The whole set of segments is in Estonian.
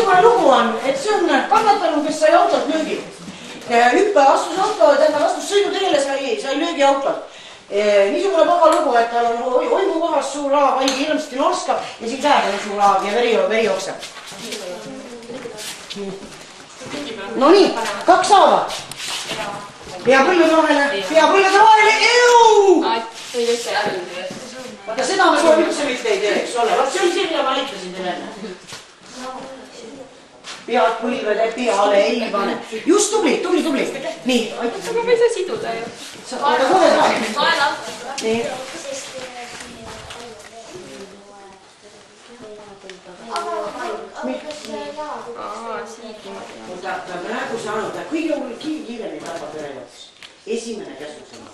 niisugune lugu on, et see on kannatanu, kes sai autolt löögi. Hüppe astus auto, tähendab astus sõiduteele, sai löögi autolt. Niisugune paha lugu, et tal on oimu kohas suur haag, haige ilmselt norskab ja siin käega on suur haag ja veri jookseb. No nii, 2 haava. Pea põllude vahele, euu! Vaata, seda me kohe üldse mitte ei tee, eks ole. Vaat see oli see, mida ma näitasin teile enne. Pead põlvede peale ei pane. Just tubli. Nii, aitab. Aga ma ei saa siduda ju. Aga kohe saab. Nii. Praegu saanud, kõige kiiremini tapab ürejatus. Esimene käsusõna,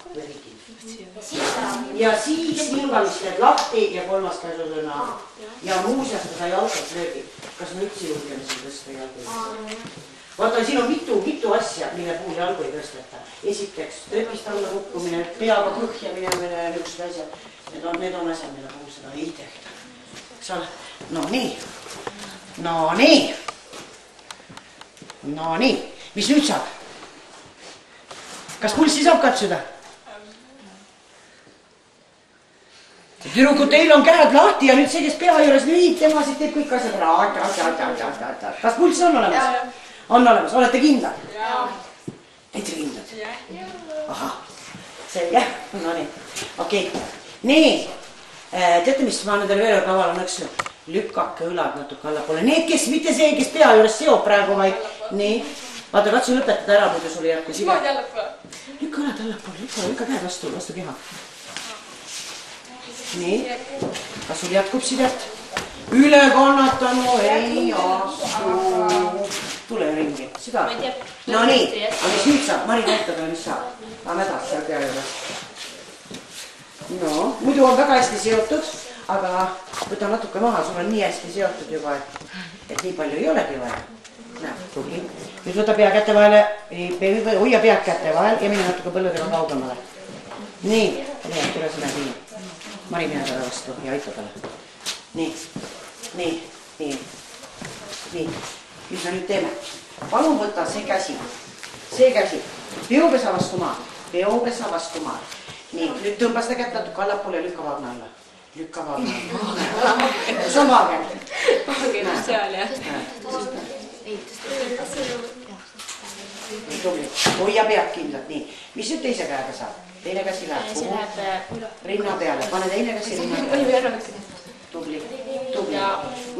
ja siis hingamist teed lahti ja 3. käsusõna. Ja muuseas, ta sai autolt löögi. Kas me üldse julgeme siin tõsta jalgu? Vaata, siin on mitu asja, mille puhul jalgu ei tõsteta. Esiteks, trepist alla kukkumine, peaga põhja minemine ja niisugused asjad. Need on asjad, mille puhul seda ei tehta. Eks ole? No nii. Mis nüüd saab? Kas pulssi saab katsuda? Tüdrukud, teil on käed lahti ja nüüd see, kes pea juures nüüd, tema siit teeb kõik asjad ära. Kas pulss on olemas? On olemas, olete kindlad? Täitsa kindlad? Ahah, selge. No nii, okei. Nii, teate mis, ma annan teile veel kavala nõksu. Lükkake õlad natuke allapoole. Need, kes, mitte see, kes pea juures seob praegu, vaid nii. Vaata, katsu lõpetada ära, muidu sul ei jätku siga. Niimoodi allapoole. Lükka õlad allapoole, lükka käed vastu keha. Nii, kas sul jätkub sidet? Üle kannatanu ei astu. Tule ringi, seda. No nii, aga mis nüüd saab? Mari näitab, mis saab. Aga mädas seal pea juures. No, muidu on väga hästi seotud, aga võta natuke maha, sul on nii hästi seotud juba, et nii palju ei olegi vaja. Näe, tubli. Nüüd võta pea kätte vahele, hoia pead kätte vahel ja mine natuke põlludega kaugemale. Nii, tule sinna nii. Mari mine talle vastu ja aita talle. Nii. Mis me nüüd teeme? Palun võta see käsi. Peopesa vastu maad. Nii, nüüd tõmba seda kätt natuke allapoole ja lükka vaagna alla. See on vaagen. Vaagen on seal, jah. Tubli. Hoia pead kindlalt, nii. Mis nüüd teise käega saab? Teine käsi läheb kuhu? Rinna peale. Pane teine käsi rinna peale. Tubli.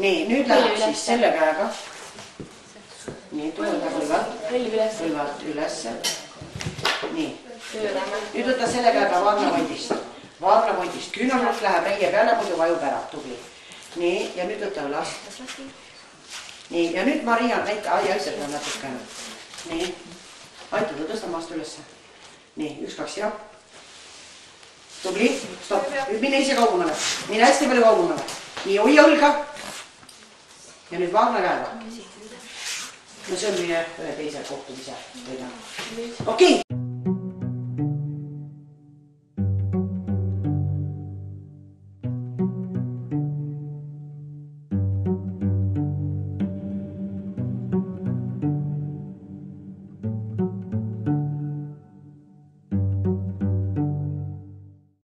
Nii, nüüd läheb siis selle käega. Nii, tule kõlvalt ülesse. Nii. Nüüd võta selle käega vaagnapointist. Küünarnukk läheb reie peale, muidu vajub ära. Tubli. Nii, ja nüüd võta õlast. Nii, ja nüüd Maria näita, aiseb ta natukene. Nii, aita ta tõsta maast ülesse. Nii, 1, 2 ja. Tubli, stopp. Nüüd mine ise kaugemale. Mine hästi palju kaugemale. Nii, hoia õlga. Ja nüüd vaagna käega. No see on meie ühe teise kohtumise. Okei.